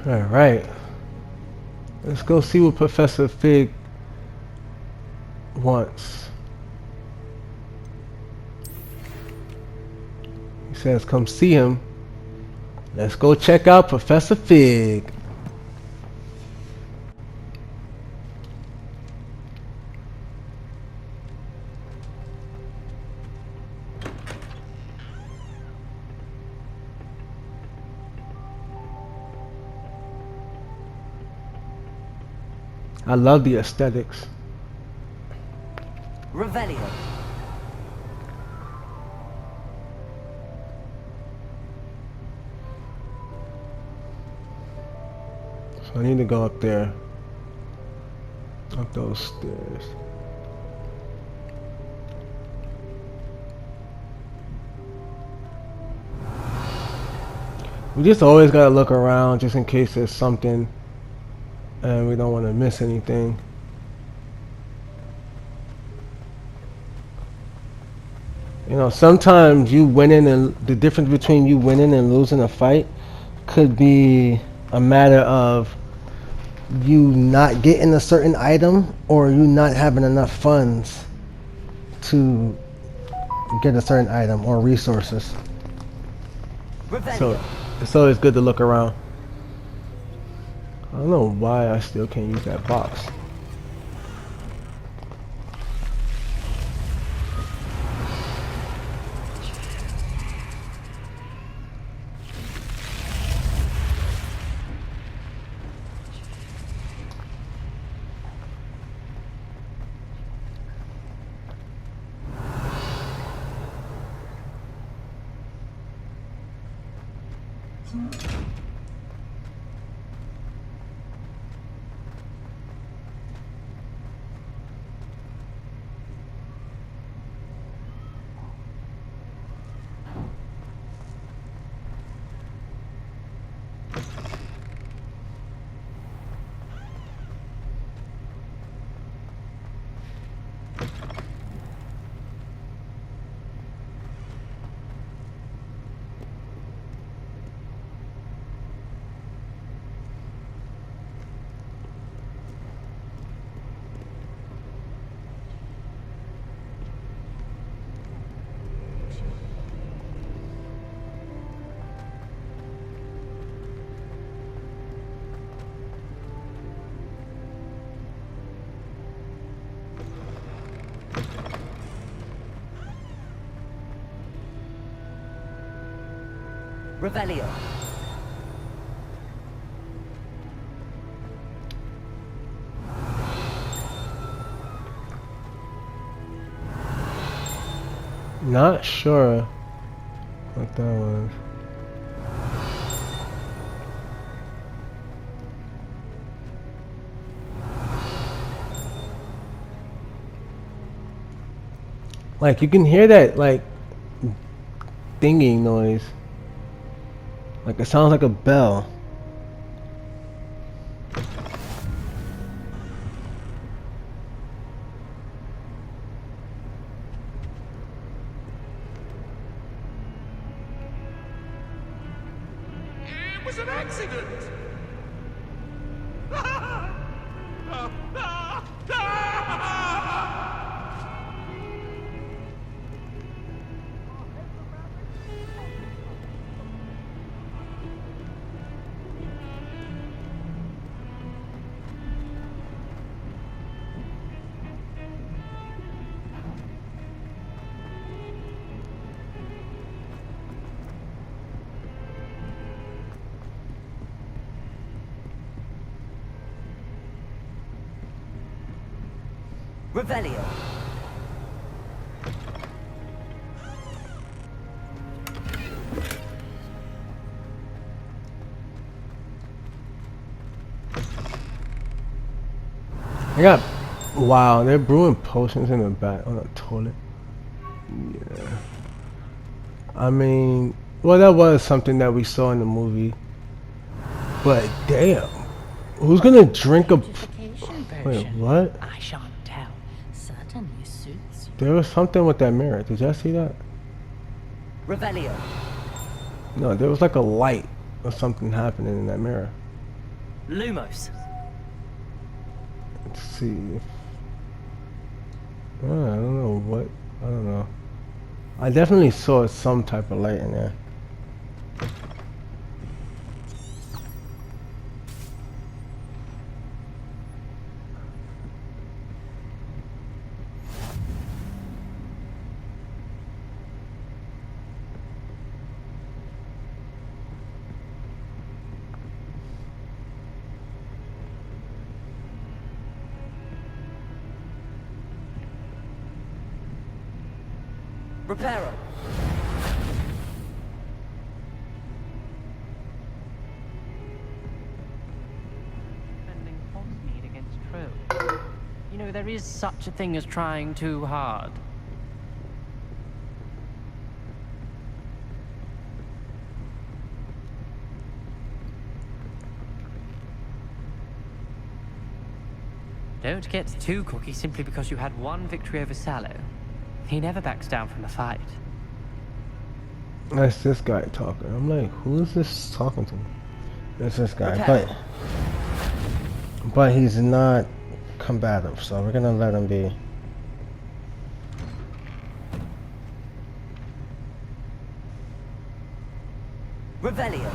Alright. Let's go see what Professor Fig wants. He says come see him. Let's go check out Professor Fig. I love the aesthetics. Revelio. So I need to go up there. Up those stairs. We just always gotta look around just in case there's something and we don't want to miss anything. You know, sometimes you winning and the difference between you winning and losing a fight could be a matter of you not getting a certain item or you not having enough funds to get a certain item or resources. So it's always good to look around. I don't know why I still can't use that box. Revelio. Not sure what that was. Like you can hear that like dinging noise. Like it sounds like a bell. It was an accident! Revelio. I got wow, they're brewing potions in the back on the toilet. Yeah. I mean, well that was something that we saw in the movie. But damn. Who's gonna drink a wait, what? I shan't tell. Certainly suits you. There was something with that mirror. Did y'all see that? Revelio. No, there was like a light or something happening in that mirror. Lumos. Let's see. I don't know what. I don't know. I definitely saw some type of light in there. Reparo. Defending Hogsmeade against Trill. You know, there is such a thing as trying too hard. Don't get too cocky simply because you had one victory over Sallow. He never backs down from a fight. That's this guy talking. I'm like, who is this talking to? It's this guy, Okay. but he's not combative, so we're gonna let him be. Revelio.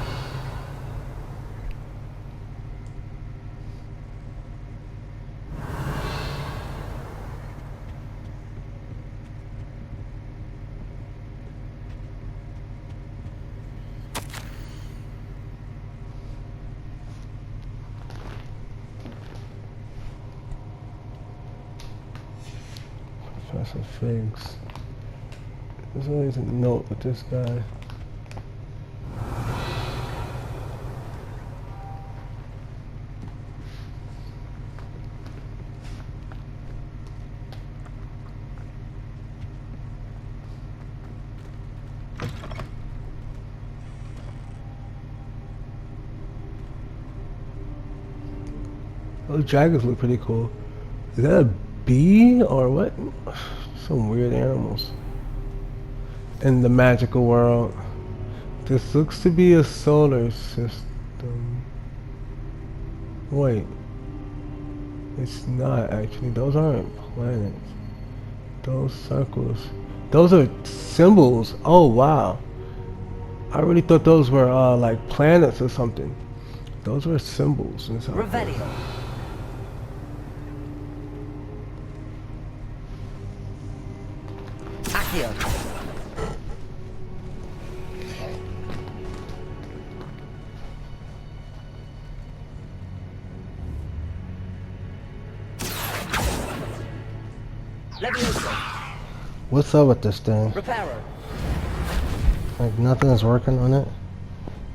Professor Figs. There's always a note with this guy. Those dragons look pretty cool. Is that a bee or what? Some weird animals. In the magical world. This looks to be a solar system. Wait. It's not actually. Those aren't planets. Those circles. Those are symbols. Oh wow. I really thought those were like planets or something. Those were symbols and stuff. Revelio. Accio. Levioso. What's up with this thing? Reparo. Like nothing is working on it.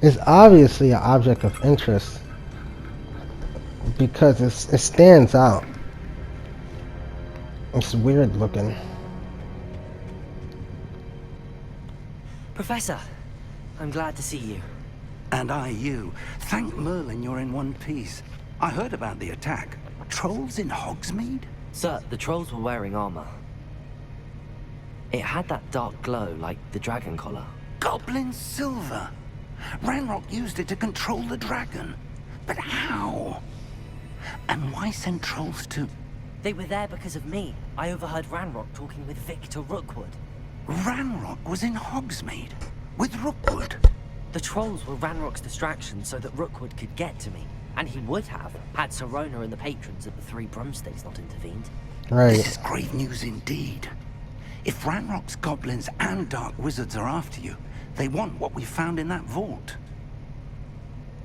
It's obviously an object of interest because it stands out. It's weird looking. Professor, I'm glad to see you. And I you. Thank Merlin you're in one piece. I heard about the attack. Trolls in Hogsmeade? Sir, the trolls were wearing armor. It had that dark glow like the dragon collar. Goblin silver. Ranrock used it to control the dragon. But how? And why send trolls to... They were there because of me. I overheard Ranrock talking with Victor Rookwood. Ranrock was in Hogsmeade with Rookwood. The trolls were Ranrock's distraction so that Rookwood could get to me. And he would have, had Serona and the patrons of the Three Broomsticks not intervened. Right. This is grave news indeed. If Ranrock's goblins and dark wizards are after you, they want what we found in that vault.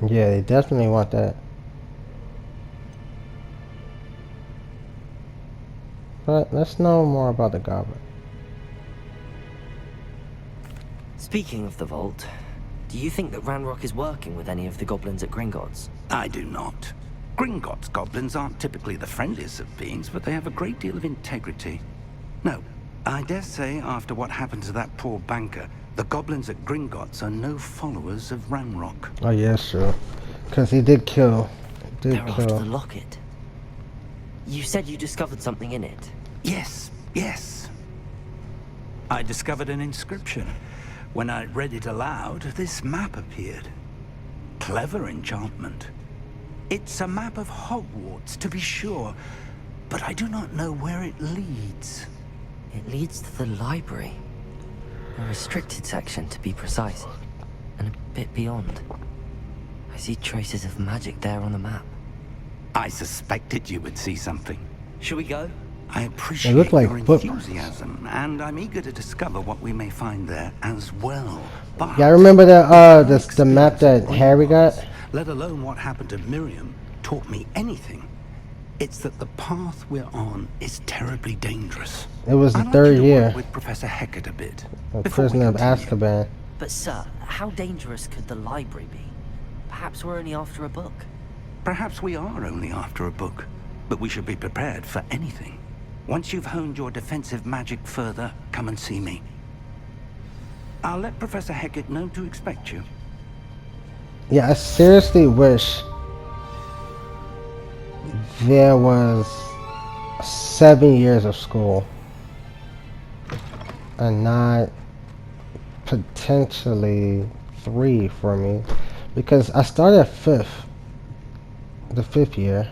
Yeah, they definitely want that. But let's know more about the goblin. Speaking of the vault, do you think that Ranrock is working with any of the goblins at Gringotts? I do not. Gringotts goblins aren't typically the friendliest of beings, but they have a great deal of integrity. No, I dare say after what happened to that poor banker, the goblins at Gringotts are no followers of Ranrock. Oh yeah, sure. Because he did kill. They're after the locket. You said you discovered something in it. Yes, yes. I discovered an inscription. When I read it aloud, this map appeared. Clever enchantment. It's a map of Hogwarts, to be sure, but I do not know where it leads. It leads to the library. A restricted section, to be precise. And a bit beyond. I see traces of magic there on the map. I suspected you would see something. Shall we go? I appreciate look like your footprints. enthusiasm, and I'm eager to discover what we may find there as well. But Yeah, I remember that the map that Harry got. let alone what happened to Miriam, taught me anything. It's that the path we're on is terribly dangerous. It was the I'd like third you to year. work with Professor Hecat a bit. A before we prisoner of continue. Azkaban. But sir, how dangerous could the library be? Perhaps we're only after a book. Perhaps we are only after a book, but we should be prepared for anything. Once you've honed your defensive magic further, come and see me. I'll let Professor Hecat know to expect you. Yeah, I seriously wish there was 7 years of school and not potentially 3 for me, because I started the fifth year.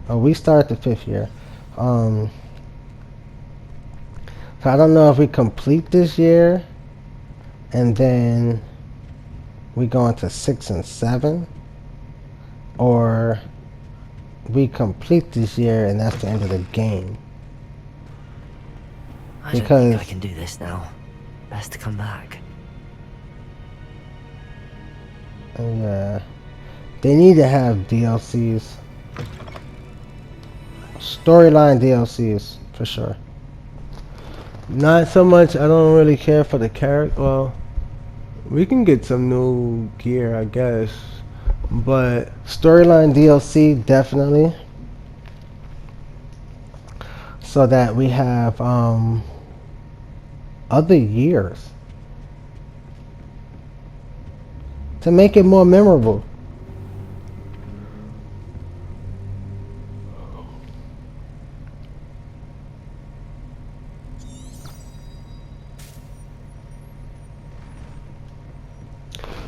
We started the 5th year. So I don't know if we complete this year and then we go into 6 and 7, or we complete this year and that's the end of the game. I don't Because- think I can do this now. Best to come back. And yeah, they need to have DLCs, storyline DLCs for sure. Not so much. I don't really care for the character. Well, we can get some new gear, I guess, but storyline DLC definitely, so that we have other years to make it more memorable.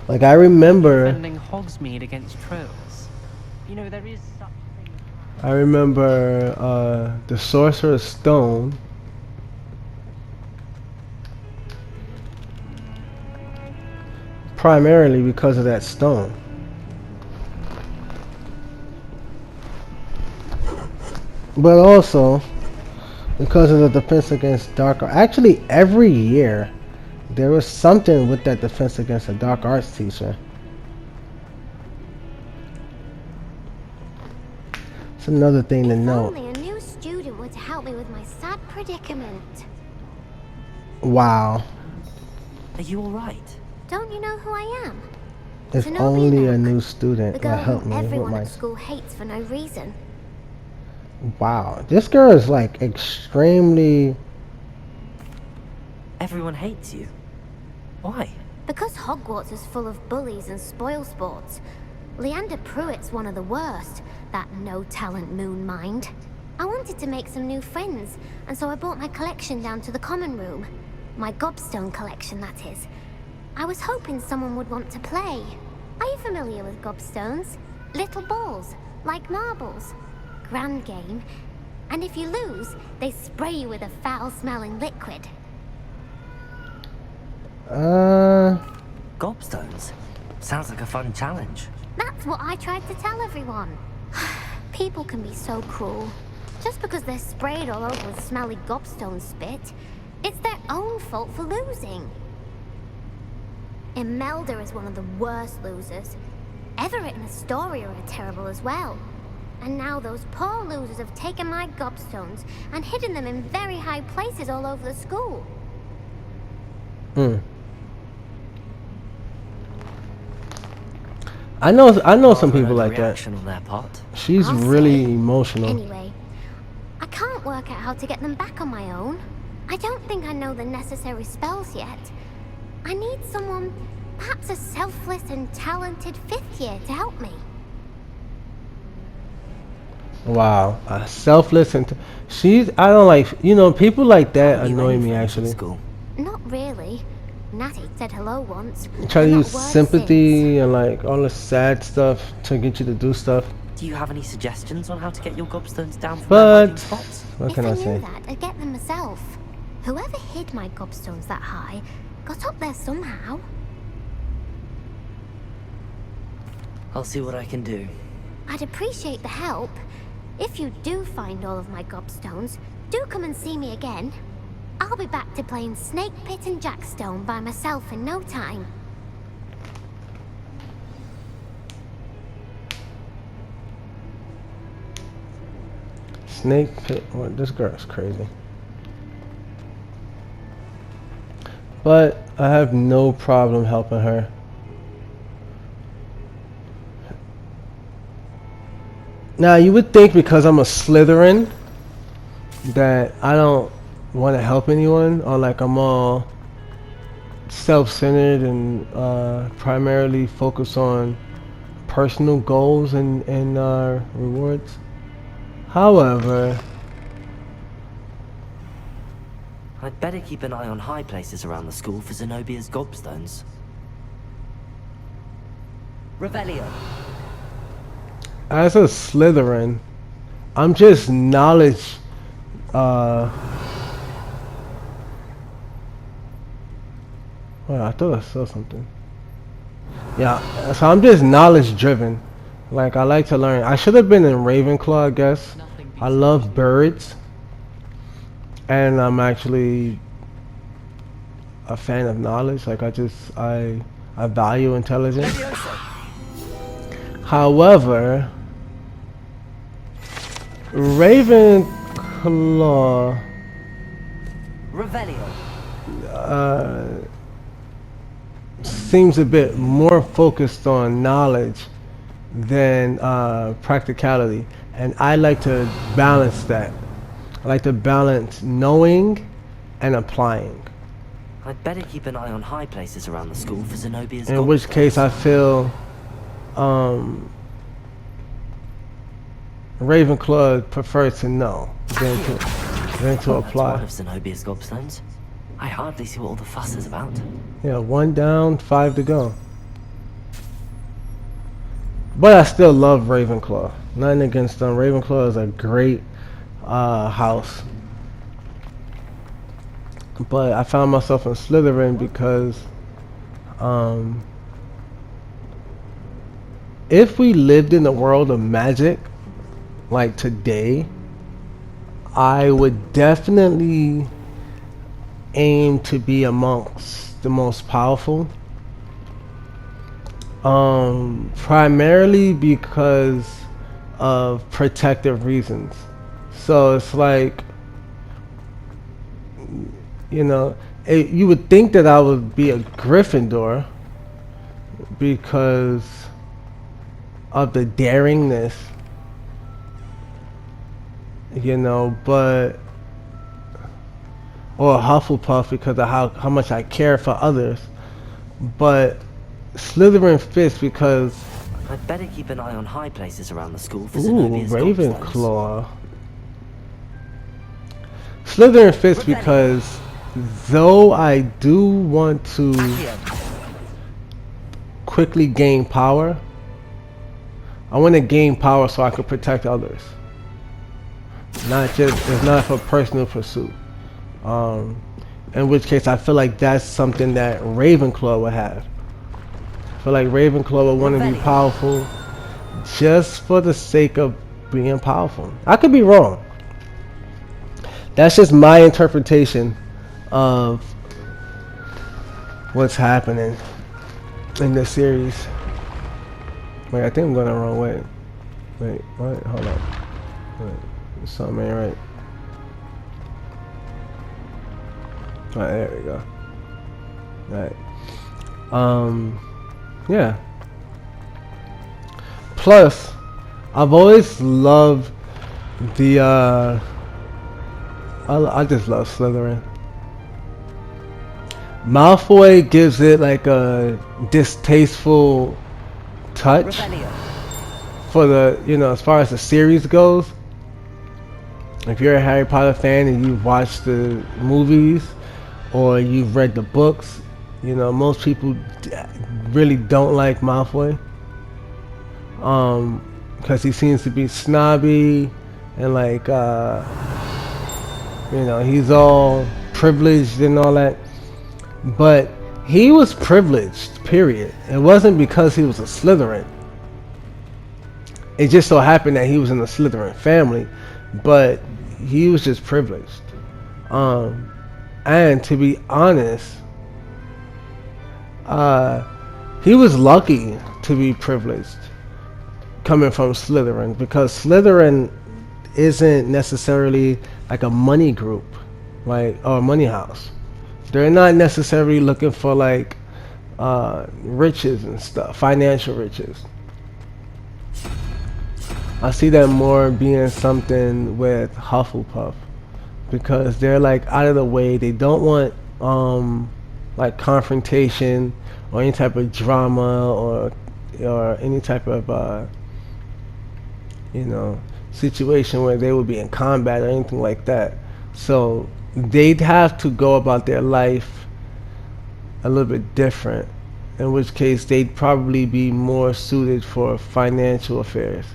Like I remember, Defending Hogsmeade against trolls. You know, there is such a thing. I remember the Sorcerer's Stone. Primarily because of that stone. But also because of the defense against dark arts. Actually, every year there was something with that defense against a dark arts teacher. It's another thing to If note. only a new student were to help me with my sad predicament. Wow. Are you alright? Don't you know who I am? If Zenobia only a Nook, new the student would girl help whom me with everyone my... at school hates for no reason. Wow. This girl is like extremely... Everyone hates you. Why? Because Hogwarts is full of bullies and spoilsports. Leander Pruitt's one of the worst, that no-talent moon mind. I wanted to make some new friends, and so I brought my collection down to the common room. My gobstone collection, that is. I was hoping someone would want to play. Are you familiar with gobstones? Little balls, like marbles. Grand game. And if you lose, they spray you with a foul-smelling liquid. Gobstones? Sounds like a fun challenge. That's what I tried to tell everyone. People can be so cruel. Just because they're sprayed all over with smelly gobstone spit, it's their own fault for losing. Imelda is one of the worst losers. Everett and Astoria are terrible as well. And now those poor losers have taken my gobstones and hidden them in very high places all over the school. I know some Rather people like that. reaction on their part. She's I'll really say. emotional. Anyway, I can't work out how to get them back on my own. I don't think I know the necessary spells yet. I need someone, perhaps a selfless and talented 5th year to help me. Wow, selfless and she's. I don't like. People like that How are you annoy in me for actually. School? Not really. Natty said hello once. Try to and not use a word sympathy and like all the sad stuff to get you to do stuff. Do you have any suggestions on how to get your gobstones down from their But hiding spots? what If can I I knew say? that, I'd get them myself. Whoever hid my gobstones that high got up there somehow. I'll see what I can do. I'd appreciate the help. If you do find all of my gobstones, do come and see me again. I'll be back to playing Snake Pit and Jackstone by myself in no time. Snake Pit. What? This girl's crazy. But I have no problem helping her. Now you would think because I'm a Slytherin that I don't want to help anyone, or like I'm all self-centered and primarily focused on personal goals and rewards. However, I'd better keep an eye on high places around the school for Zenobia's gobstones. Revelio. as a Slytherin, I'm just knowledge. Well, I thought I saw something. Yeah, so I'm just knowledge driven. Like I like to learn. I should have been in Ravenclaw, I guess. I love birds, and I'm actually a fan of knowledge. Like I value intelligence. However, Ravenclaw Revelio. seems a bit more focused on knowledge than practicality, and I like to balance that. I like to balance knowing and applying. I'd better keep an eye on high places around the school for Zenobia's In which case, I feel Ravenclaw prefers to know than to That's one apply. of Zenobia's gobstones. I hardly see what all the fuss is about. Yeah, 1 down, 5 to go. But I still love Ravenclaw. Nothing against them. Ravenclaw is a great house. But I found myself in Slytherin because if we lived in the world of magic like today, I would definitely aim to be amongst the most powerful. Primarily because of protective reasons. So it's like, you know, you would think that I would be a Gryffindor because of the daringness, you know, but or a Hufflepuff because of how much I care for others, but Slytherin fits because I'd better keep an eye on high places around the school for ooh, Zenobia's gobstones. Ravenclaw. Slytherin fits because though I do want to quickly gain power, I want to gain power so I can protect others. It's not for personal pursuit. In which case I feel like that's something that Ravenclaw would have. I feel like Ravenclaw would want to be powerful just for the sake of being powerful. I could be wrong. That's just my interpretation of what's happening in this series. Wait, I think I'm going the wrong way. Wait, what? Hold on. Wait, something ain't right. Alright, there we go. Alright. Yeah. Plus, I've always loved the I just love Slytherin. Malfoy gives it like a distasteful touch for the, you know, as far as the series goes. If you're a Harry Potter fan and you've watched the movies or you've read the books, You know, most people really don't like Malfoy. Because he seems to be snobby and like, you know, he's all privileged and all that. But he was privileged, period. It wasn't because he was a Slytherin. It just so happened that he was in the Slytherin family, but he was just privileged. And to be honest, he was lucky to be privileged coming from Slytherin, because Slytherin isn't necessarily like a money group, like, or a money house. They're not necessarily looking for like riches and stuff, financial riches. I see that more being something with Hufflepuff, because they're like out of the way. They don't want like confrontation or any type of drama or any type of you know, situation where they would be in combat or anything like that. So they'd have to go about their life a little bit different, in which case they'd probably be more suited for financial affairs.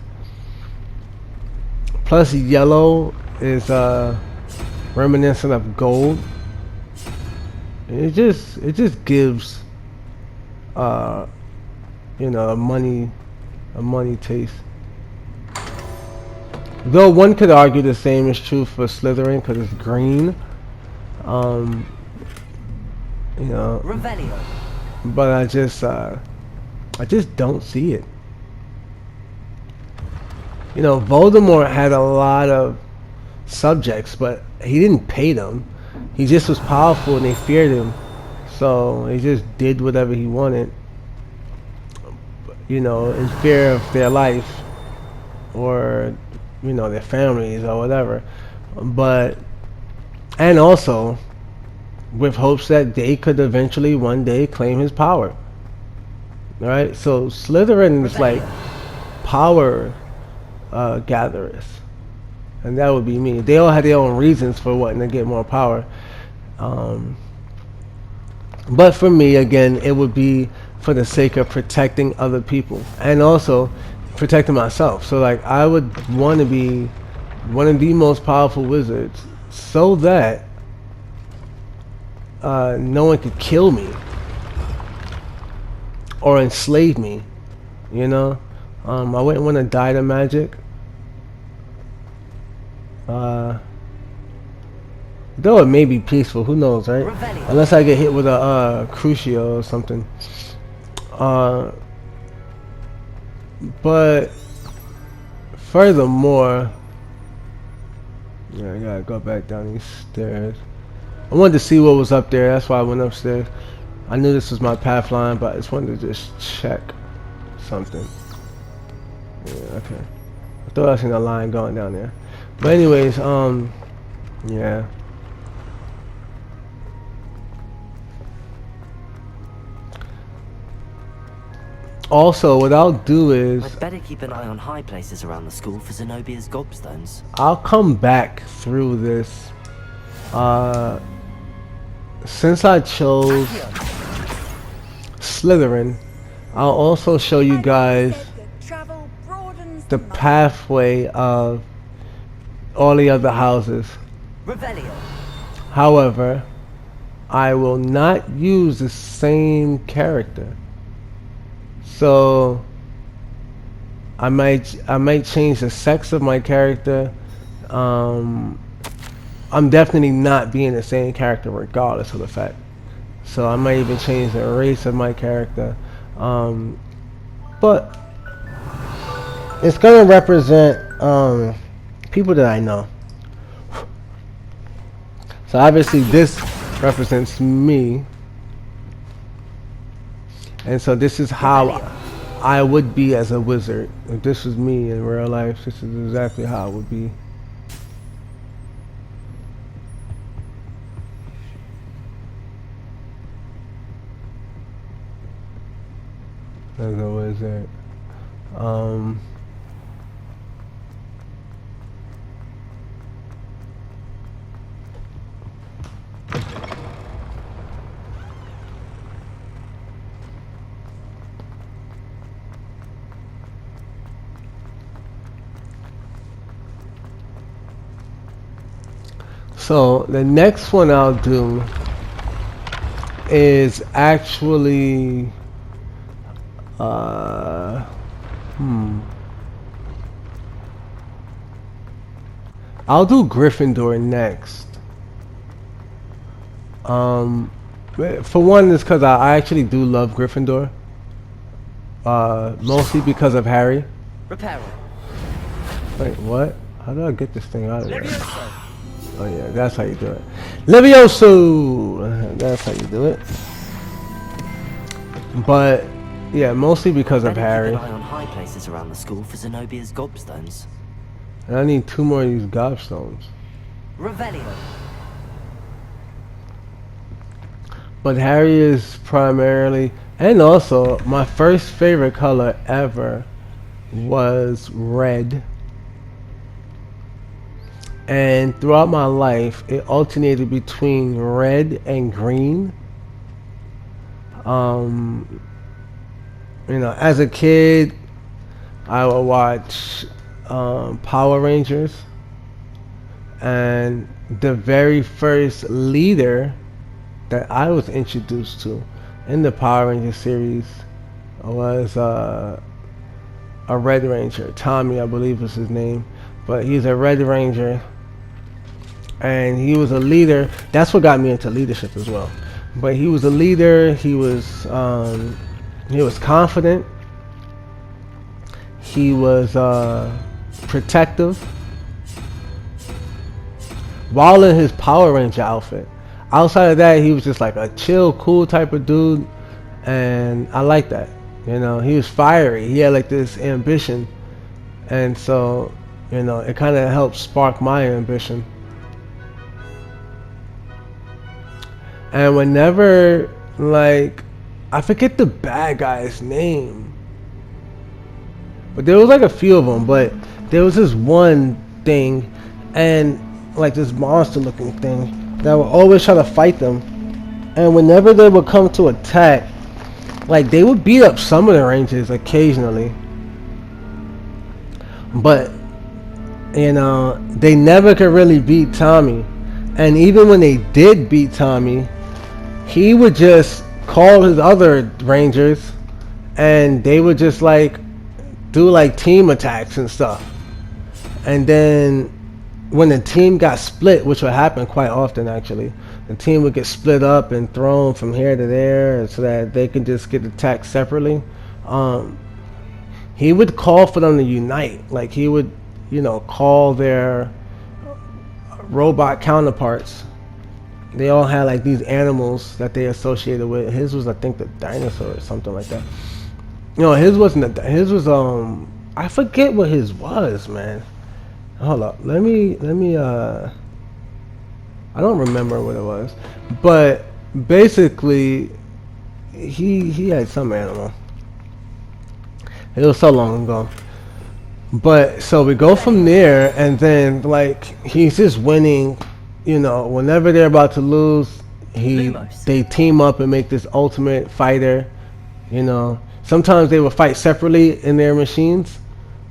Plus, yellow is reminiscent of gold. It just gives you know, a money taste. Though one could argue the same is true for Slytherin because it's green. You know, Revelio. but I just don't see it. You know, Voldemort had a lot of subjects, but he didn't pay them. He just was powerful and they feared him. So he just did whatever he wanted, you know, in fear of their life or, you know, their families or whatever. But, and also with hopes that they could eventually one day claim his power. Right? So Slytherin is like power gatherers, and that would be me. They all had their own reasons for wanting to get more power, but for me, again, it would be for the sake of protecting other people and also protecting myself. So like, I would want to be one of the most powerful wizards so that no one could kill me or enslave me, you know. I wouldn't want to die to magic. Though it may be peaceful, who knows, right? Revelio. Unless I get hit with a Crucio or something. But furthermore, yeah, I gotta go back down these stairs. I wanted to see what was up there, that's why I went upstairs. I knew this was my path line, but I just wanted to just check something. Yeah, okay. I thought I seen a line going down there. But anyways, yeah. Also, what I'll do is I'd better keep an eye on high places around the school for Zenobia's gobstones. I'll come back through this. Since I chose Slytherin, I'll also show you guys the pathway of all the other houses. Revelio. However, I will not use the same character. So I might change the sex of my character. I'm definitely not being the same character regardless of the fact. So I might even change the race of my character. But it's gonna represent people that I know. So obviously this represents me. And so this is how I would be as a wizard. If this was me in real life, this is exactly how it would be. As a wizard. So the next one I'll do is actually I'll do Gryffindor next. For one, is because I actually do love Gryffindor. Mostly because of Harry. Reparo. Wait, what? How do I get this thing out of there? Oh yeah, that's how you do it. Levioso! That's how you do it. But yeah, mostly because of Harry. Keep an eye on high places around the school for Zenobia's gobstones. And I need 2 more of these gobstones. Revelio. But Harry is primarily, and also my first favorite color ever was red. And throughout my life, it alternated between red and green. You know, as a kid, I would watch Power Rangers, and the very first leader that I was introduced to in the Power Ranger series was a Red Ranger. Tommy, I believe was his name, but he's a Red Ranger, and he was a leader. That's what got me into leadership as well. But he was a leader. He was confident. He was protective, while in his Power Ranger outfit. Outside of that, he was just like a chill, cool type of dude, and I like that. You know, he was fiery. He had like this ambition, and so, you know, it kind of helped spark my ambition. And whenever, like, I forget the bad guy's name, but there was like a few of them, but there was this one thing, and like this monster looking thing that would always try to fight them, and whenever they would come to attack, like, they would beat up some of the Rangers occasionally, but you know, they never could really beat Tommy. And even when they did beat Tommy, he would just call his other Rangers, and they would just like do like team attacks and stuff. And then when the team got split, which would happen quite often actually, the team would get split up and thrown from here to there so that they could just get attacked separately. He would call for them to unite. Like, he would, you know, call their robot counterparts. They all had like these animals that they associated with. His was, I think, the dinosaur or something like that. No, his wasn't. His was I forget what his was, man. Hold up. Let me. I don't remember what it was, but basically, he had some animal. It was so long ago. But so we go from there, and then like he's just winning. You know, whenever they're about to lose, they team up and make this ultimate fighter. You know, sometimes they would fight separately in their machines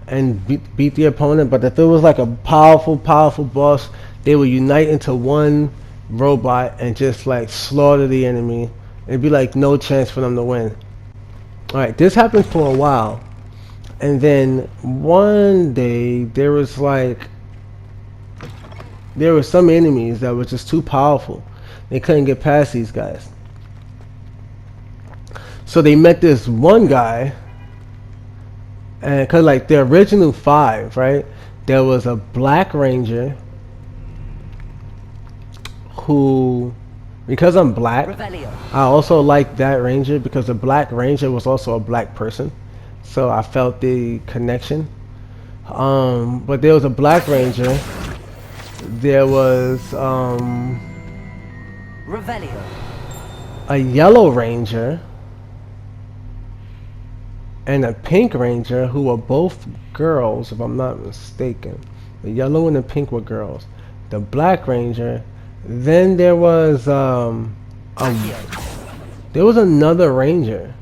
and beat the opponent. But if it was like a powerful boss, they would unite into one robot and just like slaughter the enemy. It'd be like no chance for them to win. All right, this happened for a while, and then one day there was some enemies that were just too powerful. They couldn't get past these guys. So they met this one guy, and cause like the original 5, right? There was a Black Ranger who, because I'm black, I also like that Ranger because the Black Ranger was also a black person. So I felt the connection. But there was a Black Ranger. There was a Yellow Ranger and a Pink Ranger, who were both girls, if I'm not mistaken. The yellow and the pink were girls. The Black Ranger. Then there was another Ranger.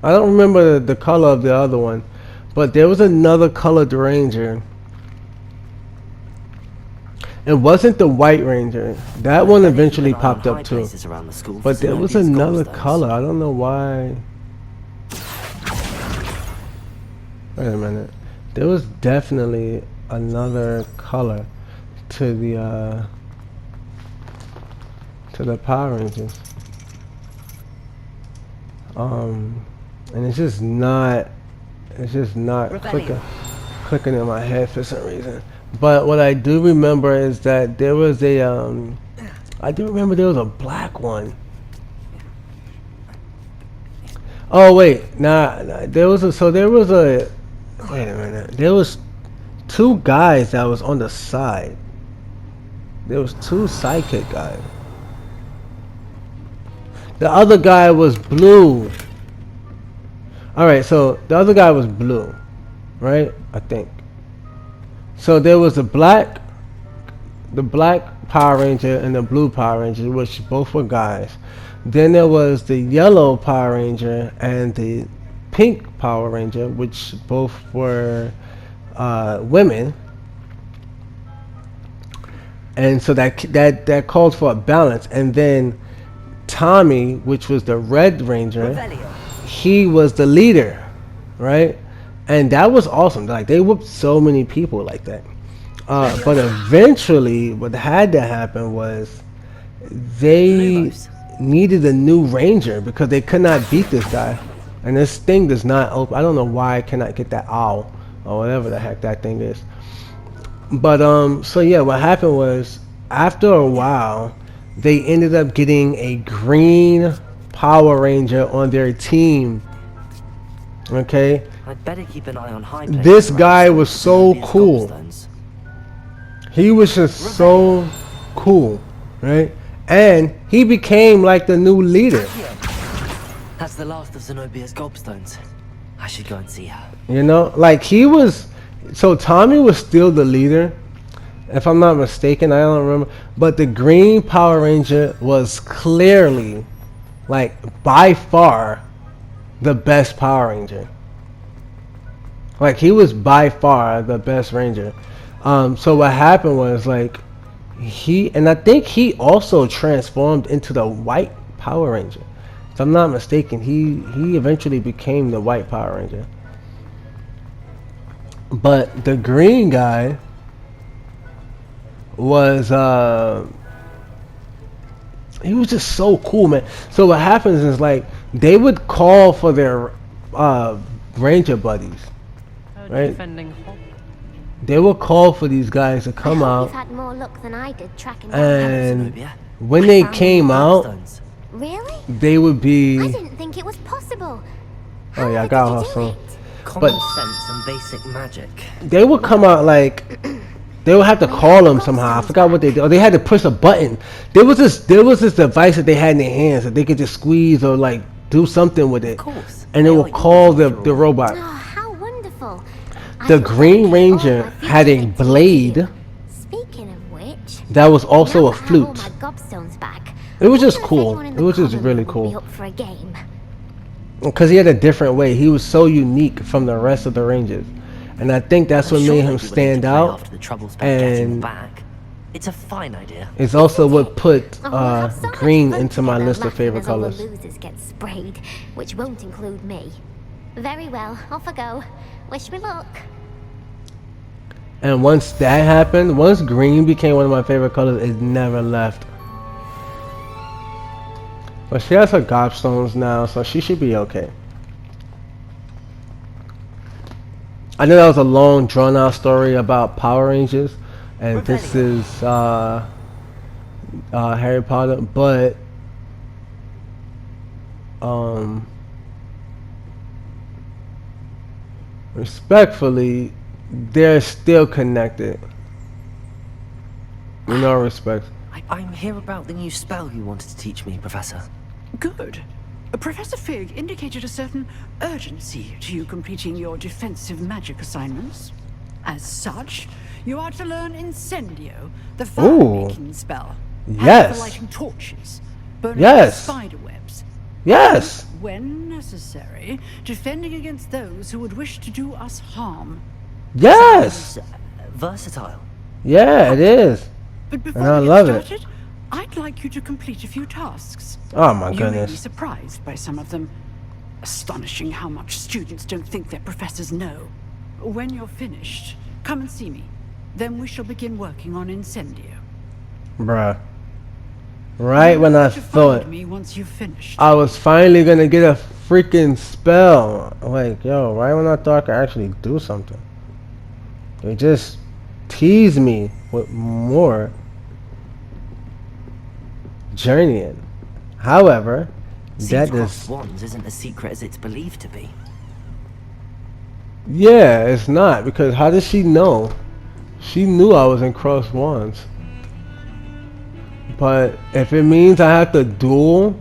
I don't remember the color of the other one, but there was another colored Ranger It wasn't the White Ranger. That one eventually popped up too. Around the school But there was another color. I don't know why. Wait a minute. There was definitely another color to the Power Rangers. And it's just not clicking in my head for some reason. But what I do remember is that there was a I do remember there was a black one. Oh wait, there was a wait a minute. There was two guys that was on the side. There was two sidekick guys. The other guy was blue. Alright, so the other guy was blue. Right? I think. So there was the black Power Ranger and the blue Power Ranger, which both were guys. Then there was the yellow Power Ranger and the pink Power Ranger, which both were women. And so that called for a balance. And then Tommy, which was the Red Ranger, he was the leader, right? And that was awesome. Like, they whooped so many people like that. But eventually, what had to happen was they needed a new Ranger because they could not beat this guy. And this thing does not open. I don't know why I cannot get that owl or whatever the heck that thing is. But so yeah, what happened was after a while, they ended up getting a green Power Ranger on their team. Okay. I'd better keep an eye on this guy was so cool. He was just so cool, right? And he became like the new leader. That's the last of Zenobia's gobstones. I should go and see her. You know, like he was. So Tommy was still the leader, if I'm not mistaken. I don't remember. But the green Power Ranger was clearly, like, by far, the best Power Ranger. Like, he was by far the best Ranger. So what happened was, like, I think he also transformed into the white Power Ranger. If I'm not mistaken, he eventually became the white Power Ranger. But the green guy was he was just so cool, man. So what happens is, like, they would call for their Ranger buddies, right? They will call for these guys to come out. You've had more luck than I did tracking and when they came out, really? they would be. I didn't think it was possible. Oh yeah, I got her some. Common sense and basic magic. They would come out like they would have to call them somehow. I forgot what they did. Or they had to push a button. There was this device that they had in their hands that they could just squeeze or like do something with it, and it will call the robot. Oh, how wonderful! The Green Ranger had a blade. Speaking of which, that was also a now that I have flute. all my gobstones back, It was just I wonder if cool. anyone in It the was just common really would be cool. up for a game. Because he had a different way. He was so unique from the rest of the Rangers. And I think that's what made him stand out. And it's a fine idea. It's also what put Oh, so much green fun into my together list of laughing favorite as all the colors. losers get sprayed, which won't include me. Very well, off I go. Wish me luck. And once that happened, once green became one of my favorite colors, it never left. But she has her gobstones now, so she should be okay. I know that was a long, drawn-out story about Power Rangers, and this is Harry Potter, but respectfully, they're still connected. In all respects. I'm here about the new spell you wanted to teach me, Professor. Good. Professor Fig indicated a certain urgency to you completing your defensive magic assignments. As such, you are to learn Incendio, the fire-making spell. Yes. For lighting torches, burning Yes. spider webs. Yes. When necessary, defending against those who would wish to do us harm. Yes. Versatile. Yeah, it is. But before And I we love get it. started, I'd like you to complete a few tasks. Oh my You may be goodness. surprised by some of them. Astonishing how much students don't think their professors know. When you're finished, come and see me. Then we shall begin working on Incendio. Bruh. Right when I To thought find me once you've finished. I was finally gonna get a freaking spell. Like, yo, right when I thought I could actually do something. They just tease me with more journeying. However, Seems that crossed is, wands isn't as secret as it's believed to be. yeah, it's not, because how did she know? She knew I was in cross wands. But if it means I have to duel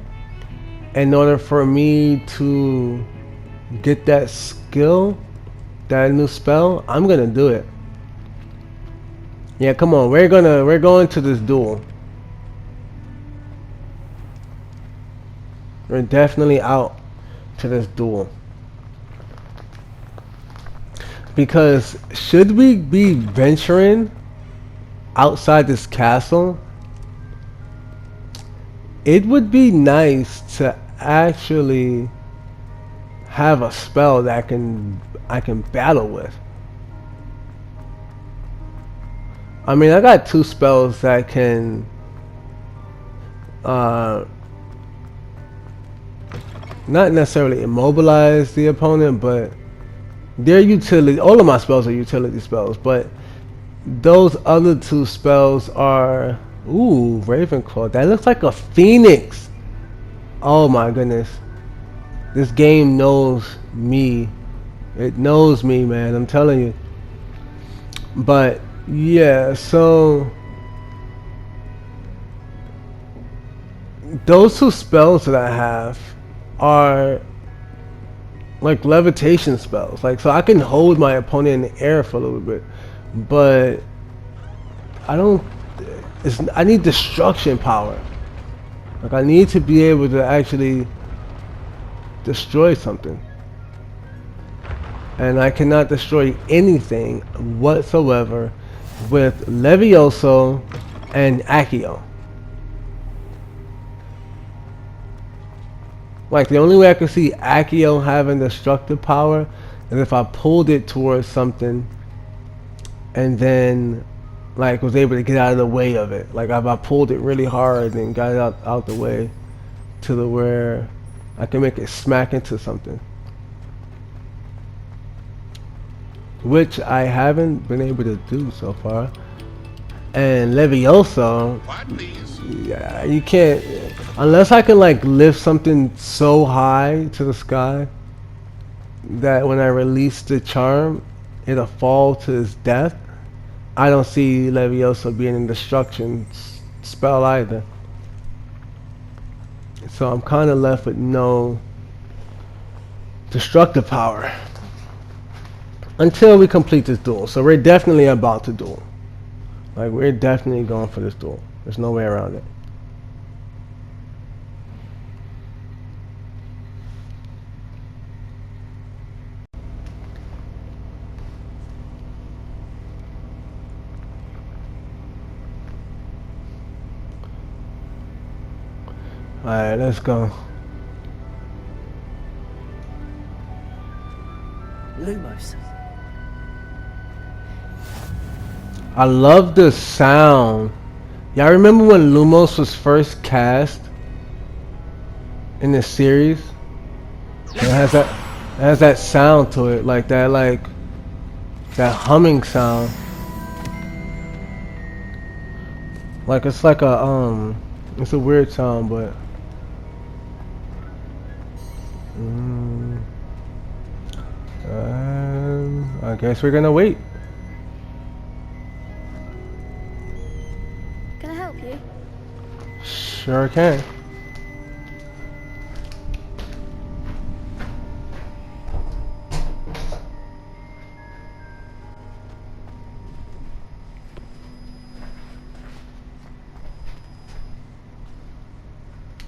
in order for me to get that skill, that new spell, I'm gonna do it. Yeah, come on, we're going to this duel. We're definitely out to this duel. Because should we be venturing outside this castle, it would be nice to actually have a spell that I can battle with. I mean, I got 2 spells that can not necessarily immobilize the opponent, but they're utility. All of my spells are utility spells, but those other 2 spells are, ooh, Ravenclaw. That looks like a phoenix. Oh my goodness. This game knows me. It knows me, man. I'm telling you. But yeah, so those 2 spells that I have are like levitation spells. Like, so I can hold my opponent in the air for a little bit, but I don't. I need destruction power. Like, I need to be able to actually destroy something, and I cannot destroy anything whatsoever with Levioso and Accio. Like, the only way I can see Accio having destructive power is if I pulled it towards something and then like was able to get out of the way of it. Like, if I pulled it really hard and got it out the way to the where I can make it smack into something. Which I haven't been able to do so far. And Levioso, yeah, you can't, unless I can like lift something so high to the sky that when I release the charm, it'll fall to its death. I don't see Levioso being a destruction spell either. So I'm kind of left with no destructive power until we complete this duel. So we're definitely about to duel. Like, we're definitely going for this duel. There's no way around it. Alright, let's go. Lumos. I love the sound. Y'all remember when Lumos was first cast in the series? It has that sound to it, like that humming sound. Like, it's like a it's a weird sound, but I guess we're gonna wait. Can I help you? Sure can.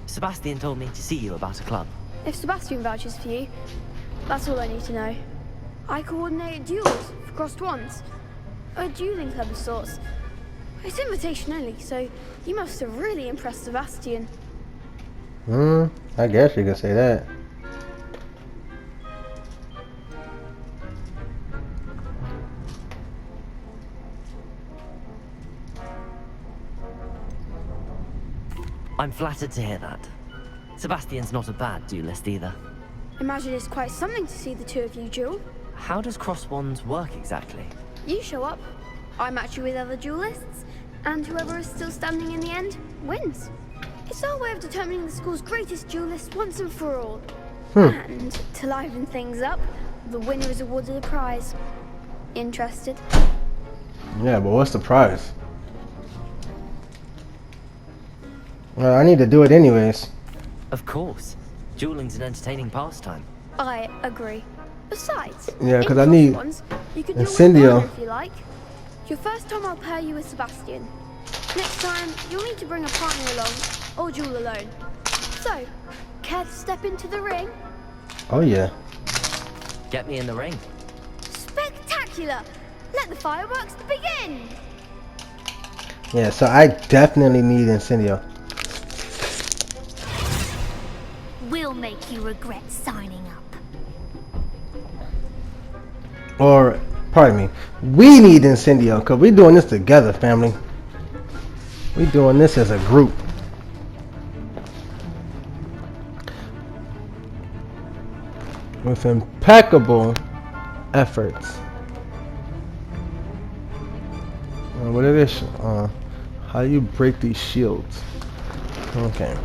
Sebastian told me to see you about a club. If Sebastian vouches for you, that's all I need to know. I coordinate duels for crossed wands. A dueling club of sorts. It's invitation only, so you must have really impressed Sebastian. I guess you could say that. I'm flattered to hear that. Sebastian's not a bad duelist either. Imagine it's quite something to see the two of you duel. How does cross wands work exactly? You show up, I match you with other duelists, and whoever is still standing in the end wins. It's our way of determining the school's greatest duelist once and for all. And to liven things up, the winner is awarded a prize. Interested? Yeah, but what's the prize? Well, I need to do it anyways. Of course. Dueling's an entertaining pastime. I agree. Besides, Yeah, 'cause in I need cross ones, you can duel with Incendio. partner if you like. Your first time I'll pair you with Sebastian. Next time, you'll need to bring a partner along, or duel alone. So, care to step into the ring? Oh yeah. Get me in the ring. Spectacular! Let the fireworks begin! Yeah, so I definitely need Incendio. We'll make you regret signing up. Or, pardon me, we need Incendio, because we're doing this together, family. We're doing this as a group. With impeccable efforts. What it is? How do you break these shields? Okay.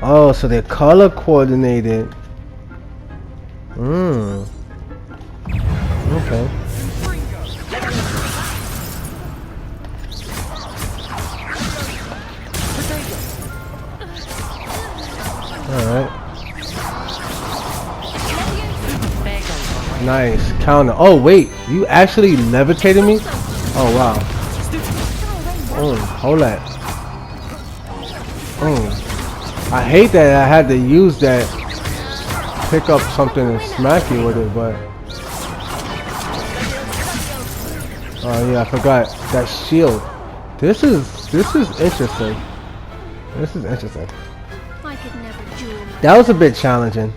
Oh, so they're color coordinated. Okay. Alright. Nice. Counter. Oh, wait. You actually levitated me? Oh, wow. Hold that. I hate that I had to use that. Pick up something and smack you with it, but... Oh, yeah, I forgot. That shield. This is interesting. This is interesting. I could never duel. That was a bit challenging.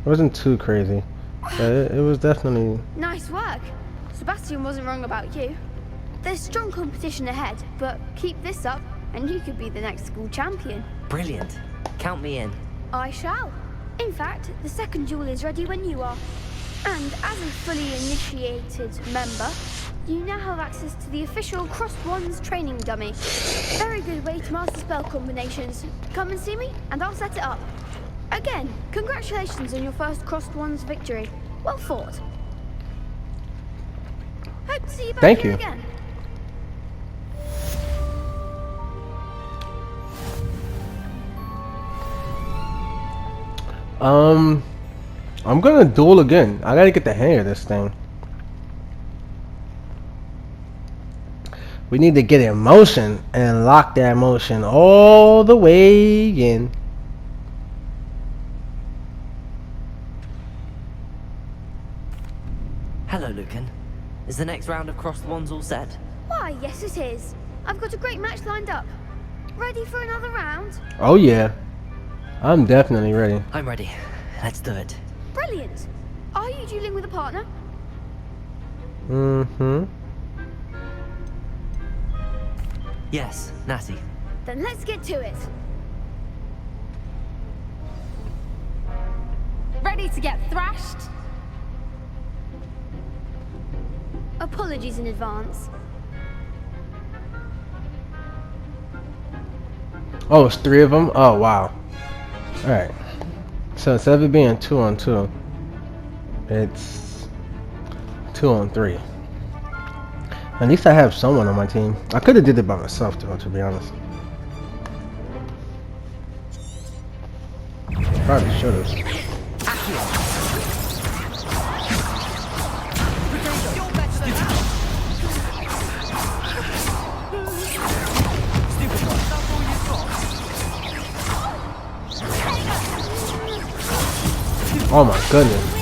It wasn't too crazy. But it was definitely... Nice work. Sebastian wasn't wrong about you. There's strong competition ahead, but keep this up and you could be the next school champion. Brilliant. Count me in. I shall. In fact, the second duel is ready when you are. And as a fully initiated member, you now have access to the official Crossed Wands training dummy. Very good way to master spell combinations. Come and see me, and I'll set it up. Again, congratulations on your first Crossed Wands victory. Well fought. Hope to see you back Thank here you. again. I'm gonna duel again. I gotta get the hang of this thing. We need to get in motion and lock that motion all the way in. Hello, Lucan. Is the next round of Crossed Wands all set? Why, yes it is. I've got a great match lined up. Ready for another round? Oh yeah. I'm definitely ready. I'm ready. Let's do it. Brilliant. Are you dueling with a partner? Yes, Natty. Then let's get to it. Ready to get thrashed? Apologies in advance. Oh, it's 3 of them? Oh, wow. Alright. So instead of it being 2-on-2, it's 2-on-3. At least I have someone on my team. I could have did it by myself though, to be honest. Probably should have. Oh my goodness.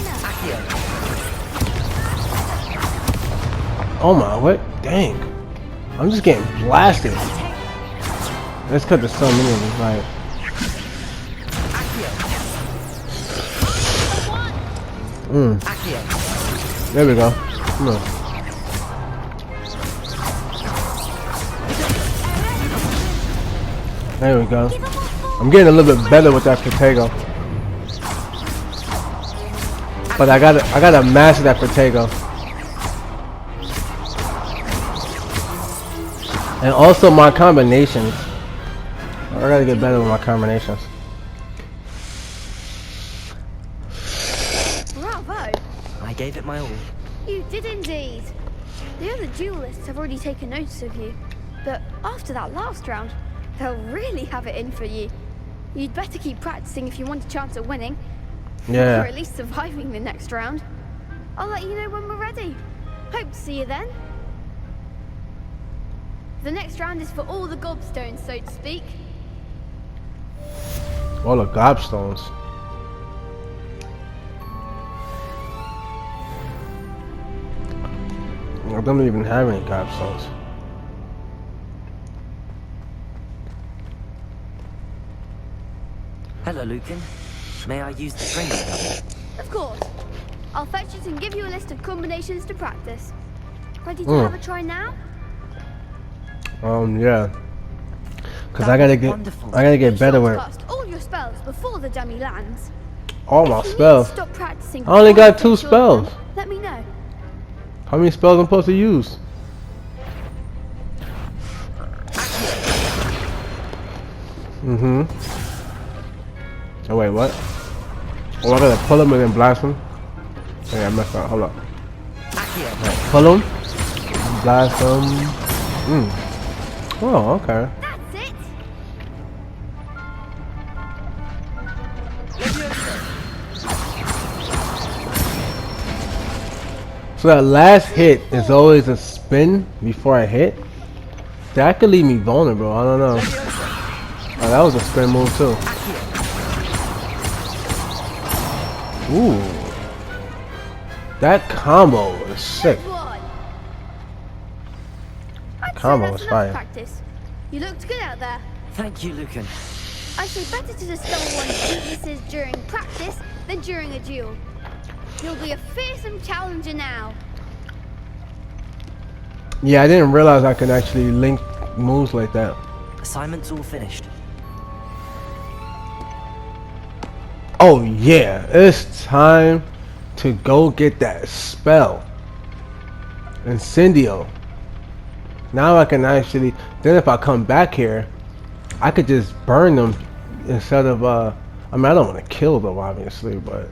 Oh my, what? Dang. I'm just getting blasted. That's because there's so many of them. Like, there we go. Come on. There we go. I'm getting a little bit better with that Protego. But I gotta master that Protego. And also my combinations. I gotta get better with my combinations. Bravo! I gave it my all. You did indeed. The other duelists have already taken notice of you, but after that last round, they'll really have it in for you. You'd better keep practicing if you want a chance at winning. Yeah. Or at least surviving the next round. I'll let you know when we're ready. Hope to see you then. The next round is for all the gobstones, so to speak. All the gobstones. I don't even have any gobstones. Hello, Lucan. May I use the training dummy? Of course. I'll fetch it and give you a list of combinations to practice. Ready to have a try now? Yeah. Cause That I gotta was get better with Cast all your spells before the dummy lands. all my If you need to spells. stop practicing I only before got you 2 finish your run, spells. Let me know. How many spells I'm supposed to use? Oh wait, what? Oh, I gotta pull him and then blast him. Okay, I messed up. Hold up. Right, pull him, blast him. Oh, okay. That's it. So that last hit is always a spin before I hit. That could leave me vulnerable. I don't know. Oh, that was a spin move too. Ooh, that combo is sick. Good one. I'd say Combo that's was enough fire. practice. You looked good out there. Thank you, Lucan. I say better to discover one's weaknesses during practice than during a duel. You'll be a fearsome challenger now. Yeah, I didn't realize I could actually link moves like that. Assignment's all finished. Oh yeah, it's time to go get that spell. Incendio. Now I can actually, then if I come back here, I could just burn them instead of, I mean, I don't want to kill them obviously, but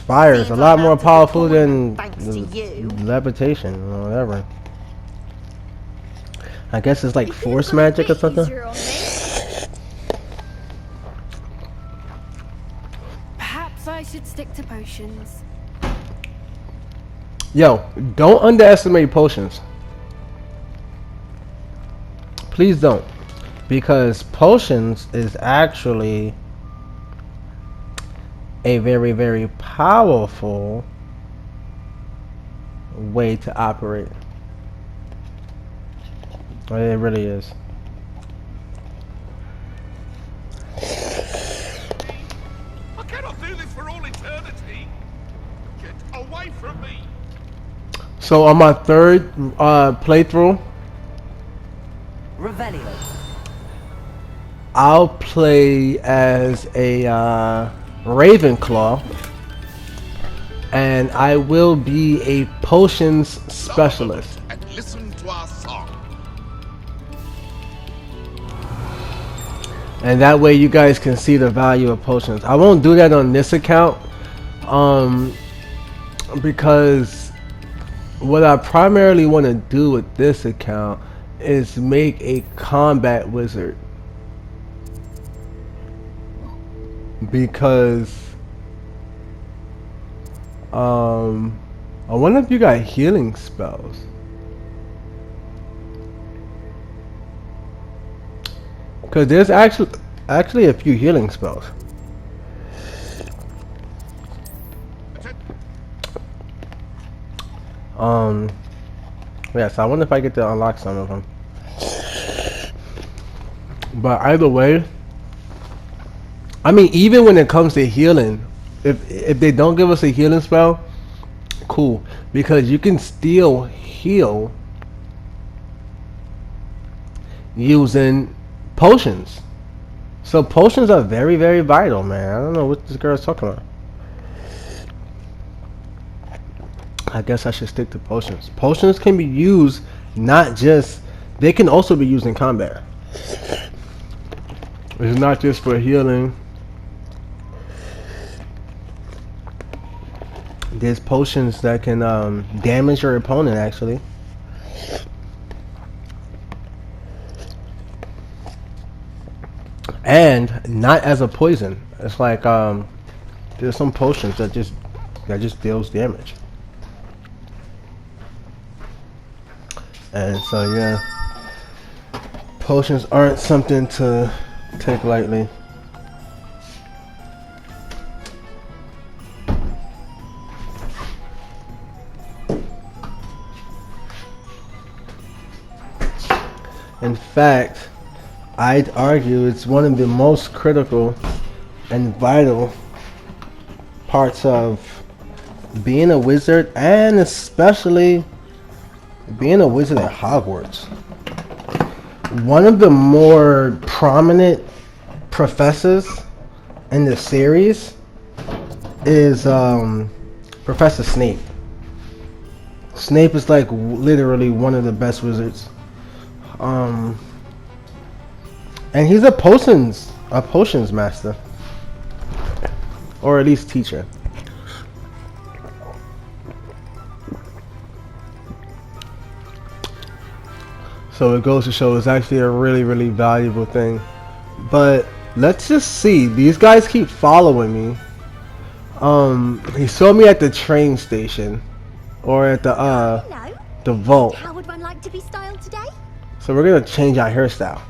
fire is a lot more powerful than levitation or whatever. I guess it's like You could've force gone a magic or bit something. easier on me. Perhaps I should stick to potions. Yo, don't underestimate potions. Please don't. Because potions is actually a very, very powerful way to operate. It really is. I cannot do this for all eternity. Get away from me. So on my third playthrough, Revelio. I'll play as a Ravenclaw, and I will be a potions specialist. And listen to our song. And that way you guys can see the value of potions. I won't do that on this account, because what I primarily want to do with this account is make a combat wizard. Because I wonder if you got healing spells. Because there's actually a few healing spells. Yeah, so I wonder if I get to unlock some of them. But either way, I mean, even when it comes to healing, if they don't give us a healing spell, cool, because you can still heal using potions. So potions are very, very vital, man. I don't know what this girl's talking about. I guess I should stick to potions. Potions can be used not just, they can also be used in combat. It's not just for healing. There's potions that can damage your opponent, actually. And not as a poison. It's like there's some potions that just deals damage. And so yeah, potions aren't something to take lightly. In fact, I'd argue it's one of the most critical and vital parts of being a wizard, and especially being a wizard at Hogwarts. One of the more prominent professors in the series is Professor Snape. Snape is like literally one of the best wizards. And he's a potions master, or at least teacher. So it goes to show it's actually a really, really valuable thing. But let's just see. These guys keep following me. He saw me at the train station, or at the vault. How would one like to be styled today? So we're gonna change our hairstyle.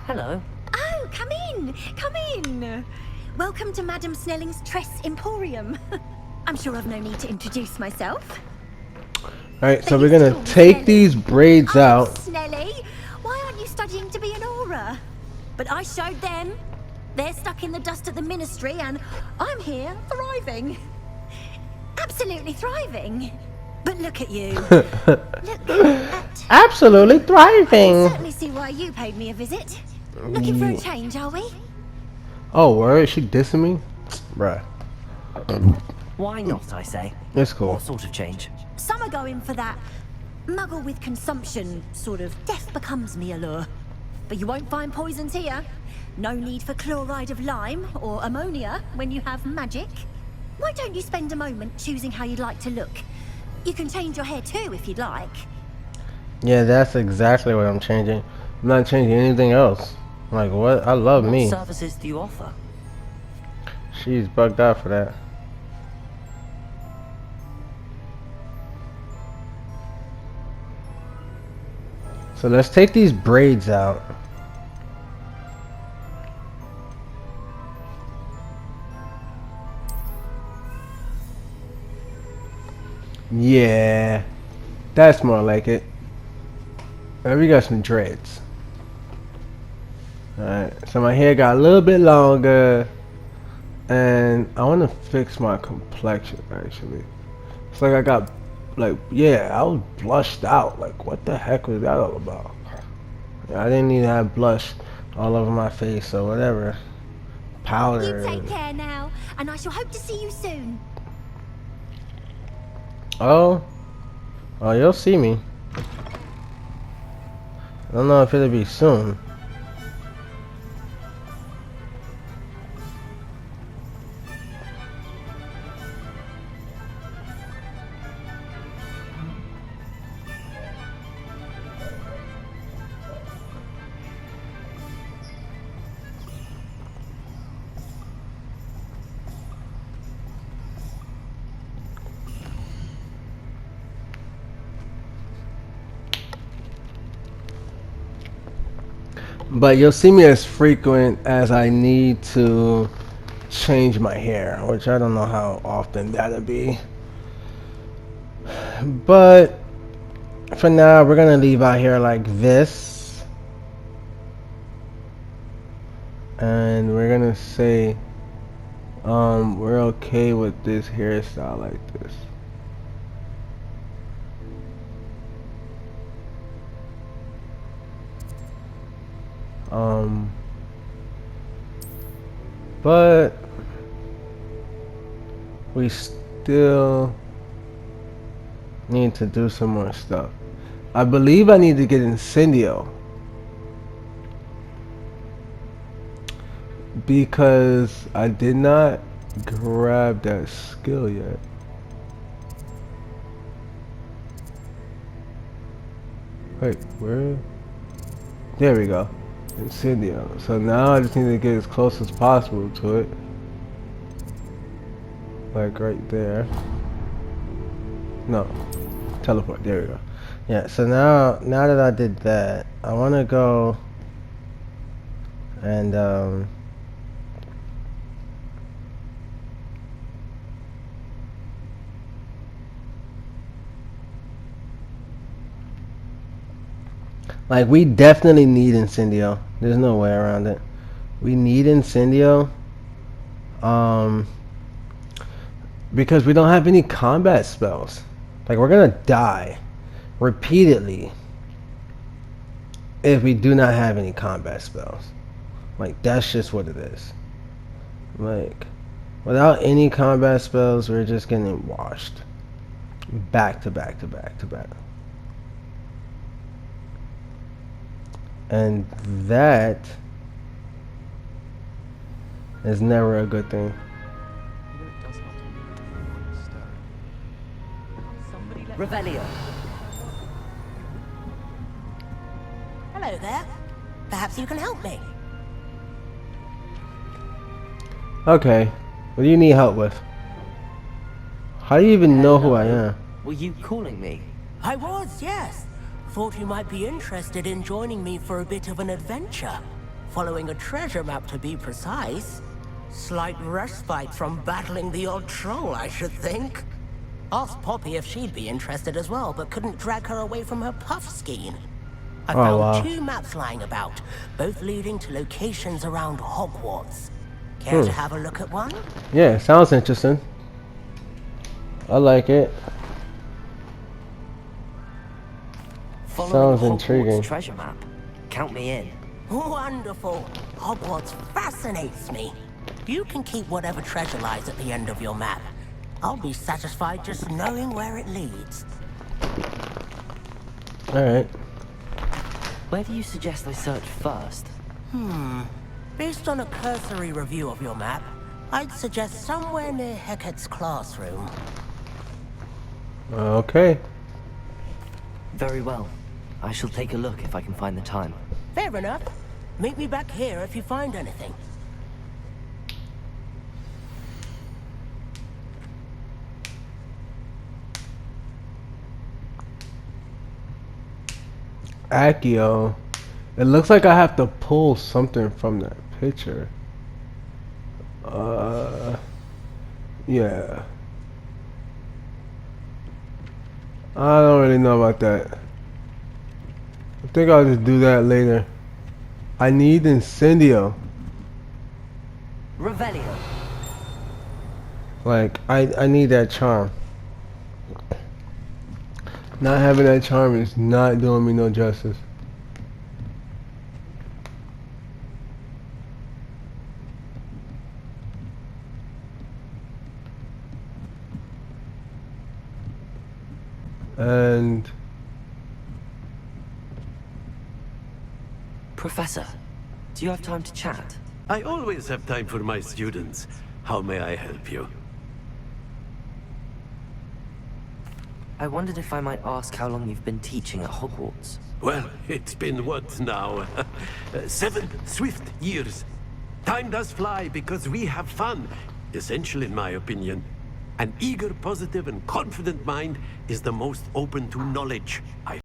Hello. Oh, come in, come in. Welcome to Madame Snelling's Tress Emporium. I'm sure I've no need to introduce myself. Alright, so we're gonna take these braids out. Snelly, why aren't you studying to be an aura? But I showed them. They're stuck in the dust at the ministry, and I'm here thriving. Absolutely thriving. But look at you. Look at... Absolutely thriving. I certainly see why you paid me a visit. Looking for a change, are we? Oh, word? Is she dissing me? Bruh. Why not, I say? It's cool. What sort of change? Some are going for that muggle with consumption, sort of death becomes me allure. But you won't find poisons here. No need for chloride of lime or ammonia when you have magic. Why don't you spend a moment choosing how you'd like to look? You can change your hair too if you'd like. Yeah, that's exactly what I'm changing. I'm not changing anything else. Like, what? I love me. What services do you offer? She's bugged out for that. So let's take these braids out. Yeah, that's more like it. Alright, we got some dreads. Alright, so my hair got a little bit longer, and I want to fix my complexion actually. It's like I got, like, yeah, I was blushed out. Like, what the heck was that all about? I didn't even have blush all over my face or whatever. Powder. You take care now, and I shall hope to see you soon. Oh, you'll see me. I don't know if it'll be soon. But you'll see me as frequent as I need to change my hair, which I don't know how often that'll be. But for now, we're gonna leave out here like this, and we're gonna say, we're okay with this hairstyle like this. But we still need to do some more stuff. I believe I need to get Incendio, because I did not grab that skill yet. Wait, where? There we go. Incendio. So now I just need to get as close as possible to it. Like right there. No. Teleport. There we go. Yeah, so now that I did that, I want to go and like, we definitely need Incendio. There's no way around it. We need Incendio. Because we don't have any combat spells. Like, we're gonna die repeatedly if we do not have any combat spells. Like, that's just what it is. Like, without any combat spells, we're just getting washed. Back to back to back to back. And that is never a good thing. Revelio. Hello there. Perhaps you can help me. Okay. What do you need help with? How do you even know who I am? Were you calling me? I was, yes. Thought you might be interested in joining me for a bit of an adventure. Following a treasure map, to be precise. Slight respite from battling the odd troll, I should think. Asked Poppy if she'd be interested as well, but couldn't drag her away from her puff skein. I found 2 maps lying about, both leading to locations around Hogwarts. Care to have a look at one? Yeah, sounds interesting. I like it. Following Sounds intriguing. Treasure map. Count me in. Wonderful. Hogwarts fascinates me. You can keep whatever treasure lies at the end of your map. I'll be satisfied just knowing where it leads. Alright. Where do you suggest I search first? Based on a cursory review of your map, I'd suggest somewhere near Hecat's classroom. Okay. Very well. I shall take a look if I can find the time. Fair enough. Meet me back here if you find anything. Accio. It looks like I have to pull something from that picture. Yeah. I don't really know about that. I think I'll just do that later. I need Incendio. Revelio. Like, I need that charm. Not having that charm is not doing me no justice. And Professor, do you have time to chat? I always have time for my students. How may I help you? I wondered if I might ask how long you've been teaching at Hogwarts. Well, it's been what now? 7 swift years. Time does fly because we have fun. Essential in my opinion. An eager, positive, and confident mind is the most open to knowledge. I